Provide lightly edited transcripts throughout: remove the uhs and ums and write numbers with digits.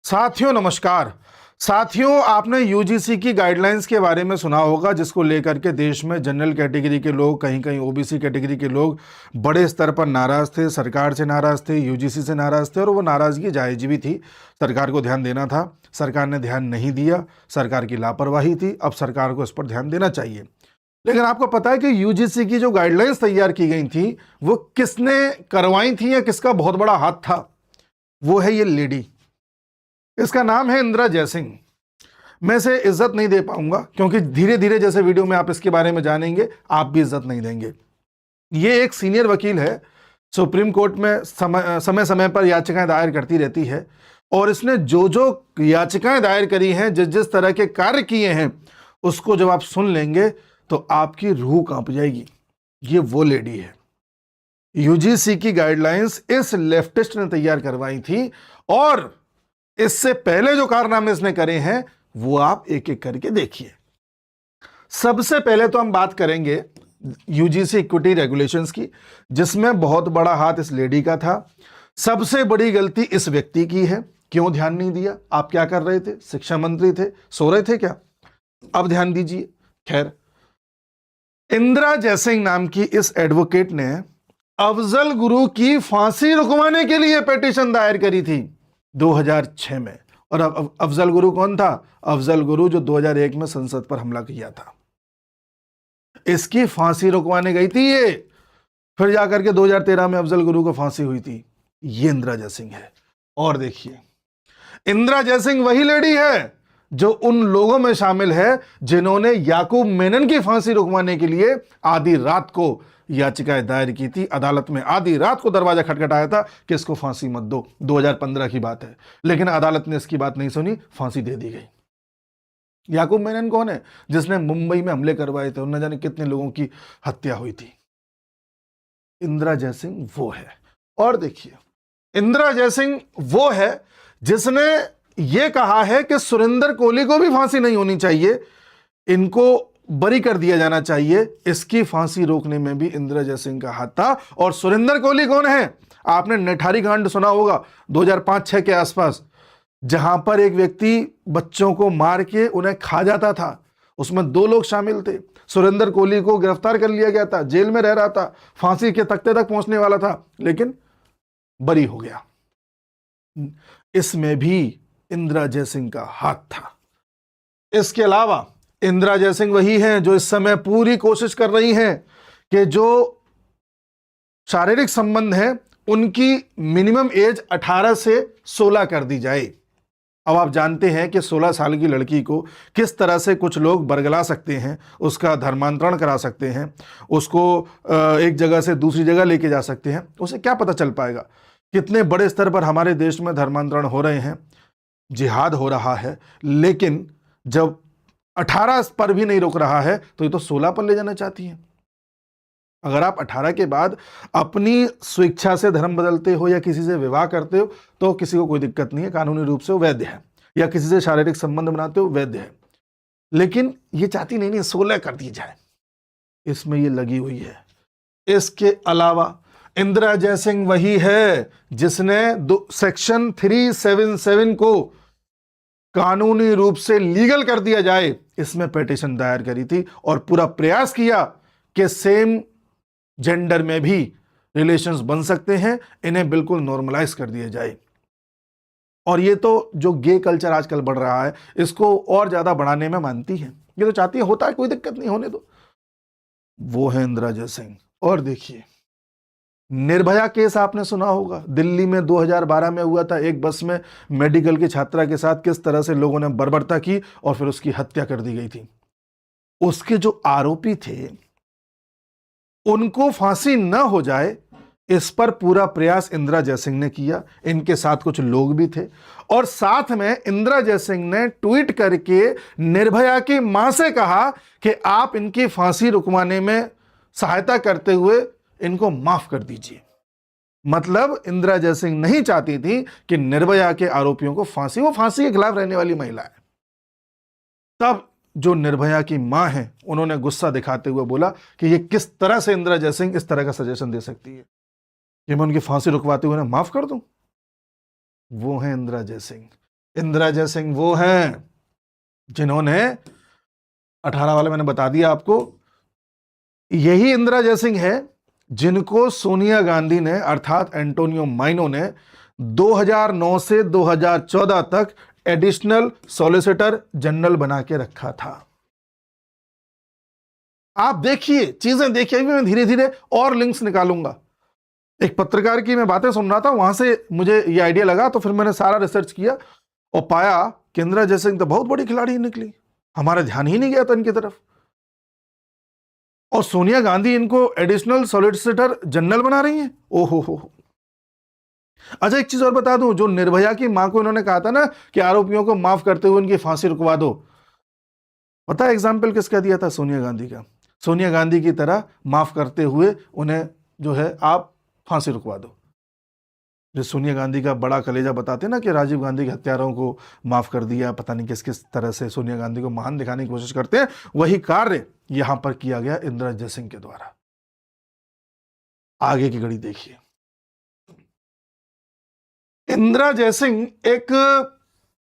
साथियों नमस्कार। साथियों, आपने यूजीसी की गाइडलाइंस के बारे में सुना होगा, जिसको लेकर के देश में जनरल कैटेगरी के लोग, कहीं कहीं ओबीसी कैटेगरी के लोग बड़े स्तर पर नाराज थे, सरकार से नाराज थे, यूजीसी से नाराज थे, और वो नाराजगी जायज भी थी। सरकार को ध्यान देना था, सरकार ने ध्यान नहीं दिया, सरकार की लापरवाही थी। अब सरकार को इस पर ध्यान देना चाहिए। लेकिन आपको पता है कि यूजीसी की जो गाइडलाइंस तैयार की गई थी वो किसने करवाई थी या किसका बहुत बड़ा हाथ था? वो है ये लेडी, इसका नाम है इंदिरा जयसिंह। मैं इसे इज्जत नहीं दे पाऊंगा क्योंकि धीरे धीरे जैसे वीडियो में आप इसके बारे में जानेंगे आप भी इज्जत नहीं देंगे। ये एक सीनियर वकील है, सुप्रीम कोर्ट में समय समय पर याचिकाएं दायर करती रहती है, और इसने जो जो याचिकाएं दायर करी हैं, जिस जिस तरह के कार्य किए हैं, उसको जब आप सुन लेंगे तो आपकी रूह कांप जाएगी। ये वो लेडी है। यूजीसी की गाइडलाइंस इस लेफ्टिस्ट ने तैयार करवाई थी, और इससे पहले जो कारनामे इसने करे हैं वो आप एक एक करके देखिए। सबसे पहले तो हम बात करेंगे यूजीसी इक्विटी रेगुलेशंस की, जिसमें बहुत बड़ा हाथ इस लेडी का था। सबसे बड़ी गलती इस व्यक्ति की है। क्यों ध्यान नहीं दिया? आप क्या कर रहे थे? शिक्षा मंत्री थे, सो रहे थे क्या? अब ध्यान दीजिए। खैर, इंदिरा जयसिंह नाम की इस एडवोकेट ने अफजल गुरु की फांसी रुकवाने के लिए पिटीशन दायर करी थी 2006 में। और अब अफजल गुरु कौन था? अफजल गुरु जो 2001 में संसद पर हमला किया था, इसकी फांसी रुकवाने गई थी ये। फिर जाकर के 2013 में अफजल गुरु को फांसी हुई थी। ये इंदिरा जयसिंह है। और देखिए, इंदिरा जयसिंह वही लेडी है जो उन लोगों में शामिल है जिन्होंने याकूब मेनन की फांसी रुकवाने के लिए आधी रात को याचिकाएं दायर की थी। अदालत में आधी रात को दरवाजा खटखटाया था कि इसको फांसी मत दो। 2015 की बात है, लेकिन अदालत ने इसकी बात नहीं सुनी, फांसी दे दी गई। याकूब मेनन कौन है? जिसने मुंबई में हमले करवाए थे और न जाने कितने लोगों की हत्या हुई थी। इंदिरा जयसिंह वो है। और देखिए, इंदिरा जयसिंह वो है जिसने यह कहा है कि सुरेंद्र कोहली को भी फांसी नहीं होनी चाहिए, इनको बरी कर दिया जाना चाहिए। इसकी फांसी रोकने में भी इंदिरा जयसिंह का हाथ था। और सुरेंद्र कोहली कौन है? आपने निठारी कांड सुना होगा 2005-06 के आसपास, जहां पर एक व्यक्ति बच्चों को मार के उन्हें खा जाता था। उसमें 2 लोग शामिल थे। सुरेंद्र कोहली को गिरफ्तार कर लिया गया था, जेल में रह रहा था, फांसी के तख्ते तक पहुंचने वाला था, लेकिन बरी हो गया। इसमें भी इंदिरा जयसिंह का हाथ था। इसके अलावा इंदिरा जयसिंह वही हैं जो इस समय पूरी कोशिश कर रही हैं कि जो शारीरिक संबंध है उनकी मिनिमम एज 18 से 16 कर दी जाए। अब आप जानते हैं कि 16 साल की लड़की को किस तरह से कुछ लोग बरगला सकते हैं, उसका धर्मांतरण करा सकते हैं, उसको एक जगह से दूसरी जगह लेके जा सकते हैं। उसे क्या पता चल पाएगा? कितने बड़े स्तर पर हमारे देश में धर्मांतरण हो रहे हैं, जिहाद हो रहा है, लेकिन जब 18 पर भी नहीं रोक रहा है तो ये तो 16 पर ले जाना चाहती है। अगर आप 18 के बाद अपनी स्वेच्छा से धर्म बदलते हो या किसी से विवाह करते हो तो किसी को कोई दिक्कत नहीं है, कानूनी रूप से वो वैध है, या किसी से शारीरिक संबंध बनाते हो वैध है। लेकिन ये चाहती नहीं 16 कर दी जाए, इसमें ये लगी हुई है। इसके अलावा इंदिरा जयसिंह वही है जिसने सेक्शन 377 को कानूनी रूप से लीगल कर दिया जाए, इसमें पिटीशन दायर करी थी, और पूरा प्रयास किया कि सेम जेंडर में भी रिलेशंस बन सकते हैं, इन्हें बिल्कुल नॉर्मलाइज कर दिया जाए। और ये तो जो गे कल्चर आजकल बढ़ रहा है, इसको और ज्यादा बढ़ाने में मानती है। ये तो चाहती है, होता है, कोई दिक्कत नहीं, होने दो। वो है इंदिरा जयसिंह। और देखिए, निर्भया केस आपने सुना होगा, दिल्ली में 2012 में हुआ था। एक बस में मेडिकल की छात्रा के साथ किस तरह से लोगों ने बर्बरता की और फिर उसकी हत्या कर दी गई थी। उसके जो आरोपी थे उनको फांसी न हो जाए, इस पर पूरा प्रयास इंदिरा जयसिंह ने किया। इनके साथ कुछ लोग भी थे, और साथ में इंदिरा जयसिंह ने ट्वीट करके निर्भया की मां से कहा कि आप इनकी फांसी रुकवाने में सहायता करते हुए इनको माफ कर दीजिए। मतलब इंदिरा जयसिंह नहीं चाहती थी कि निर्भया के आरोपियों को फांसी, वो फांसी के खिलाफ रहने वाली महिला है। तब जो निर्भया की मां है उन्होंने गुस्सा दिखाते हुए बोला कि ये किस तरह से इंदिरा जयसिंह इस तरह का सजेशन दे सकती है कि मैं उनकी फांसी रुकवाते हुए उन्हें माफ कर दूं। वो है इंदिरा जयसिंह। इंदिरा जयसिंह वो हैं जिन्होंने 18 वाले मैंने बता दिया आपको। यही इंदिरा जयसिंह है जिनको सोनिया गांधी ने अर्थात एंटोनियो माइनो ने 2009 से 2014 तक एडिशनल सॉलिसिटर जनरल बना के रखा था। आप देखिए, चीजें देखिए, मैं धीरे धीरे और लिंक्स निकालूंगा। एक पत्रकार की मैं बातें सुन रहा था, वहां से मुझे ये आइडिया लगा, तो फिर मैंने सारा रिसर्च किया और पाया कि इंदिरा जयसिंह तो बहुत बड़ी खिलाड़ी निकली, हमारा ध्यान ही नहीं गया था इनकी तरफ। और सोनिया गांधी इनको एडिशनल सॉलिसिटर जनरल बना रही हैं। ओहो हो। अच्छा, एक चीज और बता दूं, जो निर्भया की मां को इन्होंने कहा था ना कि आरोपियों को माफ करते हुए उनकी फांसी रुकवा दो, पता है एग्जाम्पल किसका दिया था? सोनिया गांधी का। सोनिया गांधी की तरह माफ करते हुए उन्हें जो है आप फांसी रुकवा दो। जो सोनिया गांधी का बड़ा कलेजा बताते ना कि राजीव गांधी के हत्यारों को माफ कर दिया, पता नहीं किस किस तरह से सोनिया गांधी को महान दिखाने की कोशिश करते हैं, वही कार्य यहां पर किया गया इंदिरा जयसिंह के द्वारा। आगे की घड़ी देखिए। इंदिरा जयसिंह एक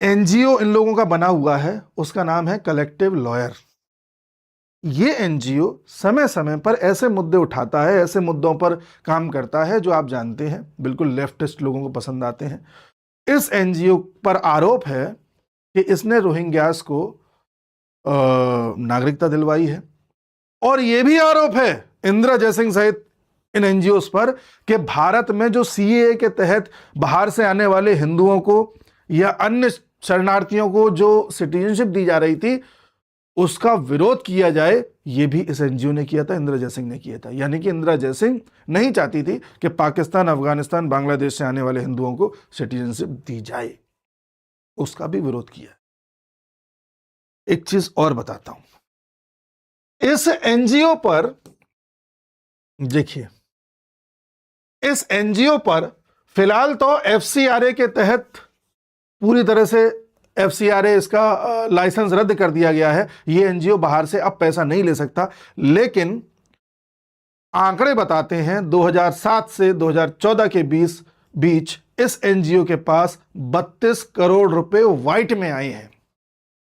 एनजीओ इन लोगों का बना हुआ है, उसका नाम है कलेक्टिव लॉयर। ये एनजीओ समय समय पर ऐसे मुद्दे उठाता है, ऐसे मुद्दों पर काम करता है जो आप जानते हैं बिल्कुल लेफ्टिस्ट लोगों को पसंद आते हैं। इस एनजीओ पर आरोप है कि इसने रोहिंग्यास को नागरिकता दिलवाई है, और यह भी आरोप है इंदिरा जयसिंह सहित इन एनजीओ पर कि भारत में जो सीएए के तहत बाहर से आने वाले हिंदुओं को या अन्य शरणार्थियों को जो सिटीजनशिप दी जा रही थी उसका विरोध किया जाए। यह भी इस एनजीओ ने किया था, इंदिरा जयसिंह ने किया था। यानी कि इंदिरा जयसिंह नहीं चाहती थी कि पाकिस्तान, अफगानिस्तान, बांग्लादेश से आने वाले हिंदुओं को सिटीजनशिप दी जाए, उसका भी विरोध किया। एक चीज और बताता हूं, इस एनजीओ पर देखिए, इस एनजीओ पर फिलहाल तो एफसीआरए के तहत पूरी तरह से एफसीआरए इसका लाइसेंस रद्द कर दिया गया है। यह एनजीओ बाहर से अब पैसा नहीं ले सकता, लेकिन आंकड़े बताते हैं 2007 से 2014 के बीच इस एनजीओ के पास 32 करोड़ रुपए व्हाइट में आए हैं।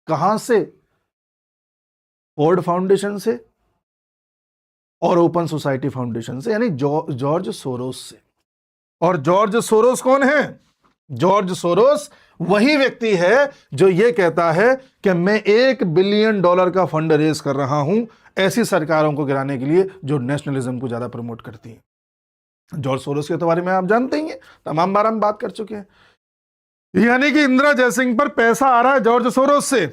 कहां से? फोर्ड फाउंडेशन से और ओपन सोसाइटी फाउंडेशन से, यानी जॉर्ज सोरोस से। और जॉर्ज सोरोस कौन है? जॉर्ज सोरोस वही व्यक्ति है जो यह कहता है कि मैं $1 बिलियन का फंड रेज कर रहा हूं ऐसी सरकारों को गिराने के लिए जो नेशनलिज्म को ज्यादा प्रमोट करती हैं। जॉर्ज सोरोस के बारे में आप जानते ही हैं, तमाम बार हम बात कर चुके हैं। यानी कि इंदिरा जयसिंह पर पैसा आ रहा है जॉर्ज सोरोस से।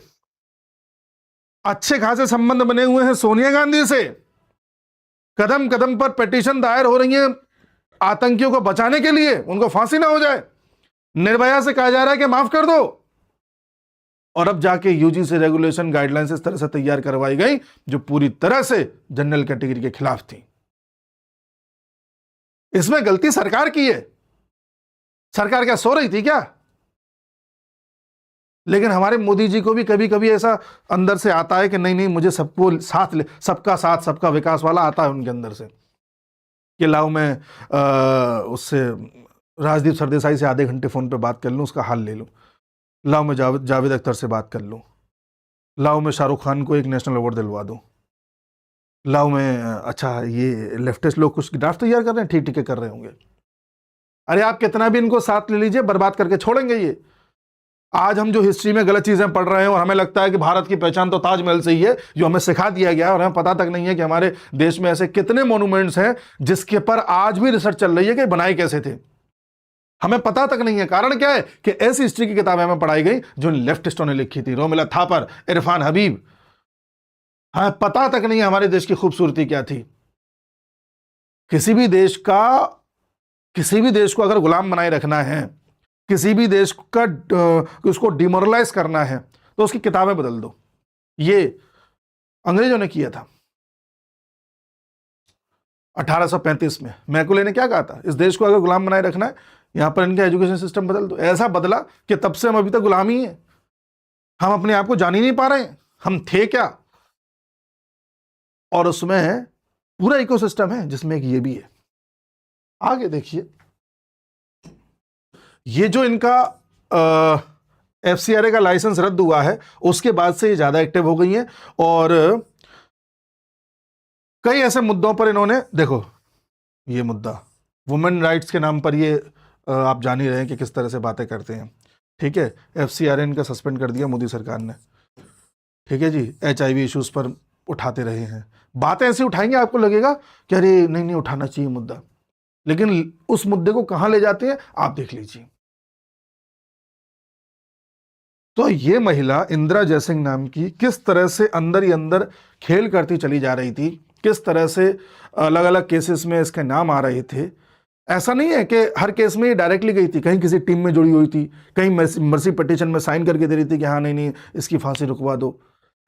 अच्छे खासे संबंध बने हुए हैं सोनिया गांधी से। कदम कदम पर पिटीशन दायर हो रही है आतंकियों को बचाने के लिए, उनको फांसी ना हो जाए। निर्भया से कहा जा रहा है कि माफ कर दो, और अब जाके यूजीसी रेगुलेशन गाइडलाइंस इस तरह से तैयार करवाई गई जो पूरी तरह से जनरल कैटेगरी के खिलाफ थी। इसमें गलती सरकार की है। सरकार क्या सो रही थी क्या? लेकिन हमारे मोदी जी को भी कभी कभी ऐसा अंदर से आता है कि नहीं नहीं, मुझे सबको साथ ले, सबका साथ सबका विकास वाला आता है उनके अंदर से, कि लाओ मैं उससे राजदीप सरदेसाई से आधे घंटे फोन पे बात कर लूं, उसका हाल ले लूं। लाओ मैं जावेद अख्तर से बात कर लूं। लाओ मैं शाहरुख खान को एक नेशनल अवार्ड दिलवा दूं। लाओ मैं, अच्छा ये लेफ्टिस्ट लोग कुछ ड्राफ्ट तैयार कर रहे हैं, ठीक ठीक कर रहे होंगे। अरे आप कितना भी इनको साथ ले लीजिए, बर्बाद करके छोड़ेंगे ये। आज हम जो हिस्ट्री में गलत चीजें पढ़ रहे हैं और हमें लगता है कि भारत की पहचान तो ताजमहल से ही है, जो हमें सिखा दिया गया है, और हमें पता तक नहीं है कि हमारे देश में ऐसे कितने मॉन्यूमेंट्स हैं जिसके पर आज भी रिसर्च चल रही है कि बनाए कैसे थे। हमें पता तक नहीं है। कारण क्या है कि ऐसी हिस्ट्री की किताबें हमें पढ़ाई गई जो लेफ्टिस्टों ने लिखी थी, रोमिला थापर, इरफान हबीब। हमें पता तक नहीं है हमारे देश की खूबसूरती क्या थी। किसी भी देश को अगर गुलाम बनाए रखना है, किसी भी देश का उसको डिमोरलाइज करना है, तो उसकी किताबें बदल दो। ये अंग्रेजों ने किया था 1835 में। मैकुले ने क्या कहा था? इस देश को अगर गुलाम बनाए रखना है, यहां पर इनका एजुकेशन सिस्टम बदल दो। ऐसा बदला कि तब से हम अभी तक गुलाम ही हैं। हम अपने आप को जान ही नहीं पा रहे हैं हम थे क्या। और उसमें पूरा इकोसिस्टम है जिसमें एक ये भी है। आगे देखिए, ये जो इनका एफसीआरए का लाइसेंस रद्द हुआ है, उसके बाद से ये ज़्यादा एक्टिव हो गई हैं। और कई ऐसे मुद्दों पर इन्होंने, देखो ये मुद्दा वुमेन राइट्स के नाम पर, ये आप जान ही रहे हैं कि किस तरह से बातें करते हैं। ठीक है, एफसीआरए इनका सस्पेंड कर दिया मोदी सरकार ने। ठीक है जी, एचआईवी इश्यूज पर उठाते रहे हैं, बातें ऐसी उठाएंगे आपको लगेगा कि अरे नहीं नहीं उठाना चाहिए मुद्दा, लेकिन उस मुद्दे को कहां ले जाते हैं आप देख लीजिए। तो ये महिला इंदिरा जयसिंह नाम की किस तरह से अंदर ही अंदर खेल करती चली जा रही थी, किस तरह से अलग अलग केसेस में इसके नाम आ रहे थे। ऐसा नहीं है कि हर केस में ये डायरेक्टली गई थी, कहीं किसी टीम में जुड़ी हुई थी, कहीं मर्सी पिटीशन में साइन करके दे रही थी कि हाँ नहीं नहीं इसकी फांसी रुकवा दो,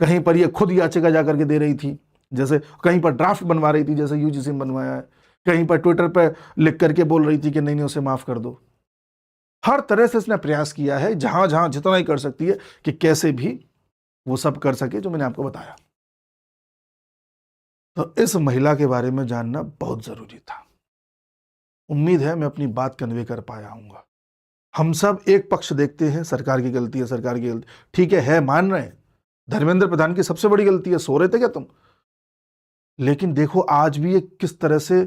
कहीं पर ये खुद याचिका जा करके दे रही थी, जैसे कहीं पर ड्राफ्ट बनवा रही थी जैसे यूजीसी ने बनवाया है, कहीं पर ट्विटर पर लिख करके बोल रही थी कि नहीं नहीं उसे माफ कर दो। हर तरह से इसने प्रयास किया है, जहां जहां जितना ही कर सकती है कि कैसे भी वो सब कर सके जो मैंने आपको बताया। तो इस महिला के बारे में जानना बहुत जरूरी था। उम्मीद है मैं अपनी बात कन्वे कर पाया हूंगा। हम सब एक पक्ष देखते हैं, सरकार की गलती है, सरकार की गलती, ठीक है मान रहे हैं, धर्मेंद्र प्रधान की सबसे बड़ी गलती है, सो रहे थे क्या तुम? लेकिन देखो आज भी ये किस तरह से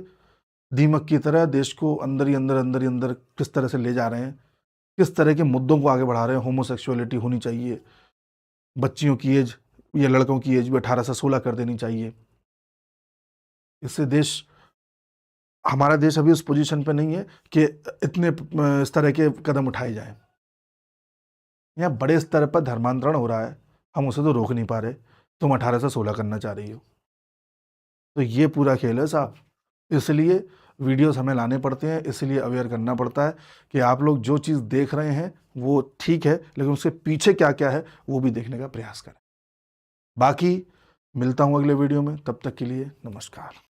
दीमक की तरह देश को अंदर ही अंदर अंदर ही अंदर किस तरह से ले जा रहे हैं, किस तरह के मुद्दों को आगे बढ़ा रहे हैं। होमोसेक्सुअलिटी होनी चाहिए, बच्चियों की एज या लड़कों की एज भी 18 से 16 कर देनी चाहिए। इससे देश, हमारा देश अभी उस पोजीशन पे नहीं है कि इतने इस तरह के कदम उठाए जाएं। यहाँ बड़े स्तर पर धर्मांतरण हो रहा है, हम उसे तो रोक नहीं पा रहे, तुम 18 से 16 करना चाह रही हो। तो ये पूरा खेल है साहब। इसलिए वीडियोस हमें लाने पड़ते हैं, इसलिए अवेयर करना पड़ता है कि आप लोग जो चीज़ देख रहे हैं वो ठीक है, लेकिन उसके पीछे क्या क्या है वो भी देखने का प्रयास करें। बाकी मिलता हूँ अगले वीडियो में, तब तक के लिए नमस्कार।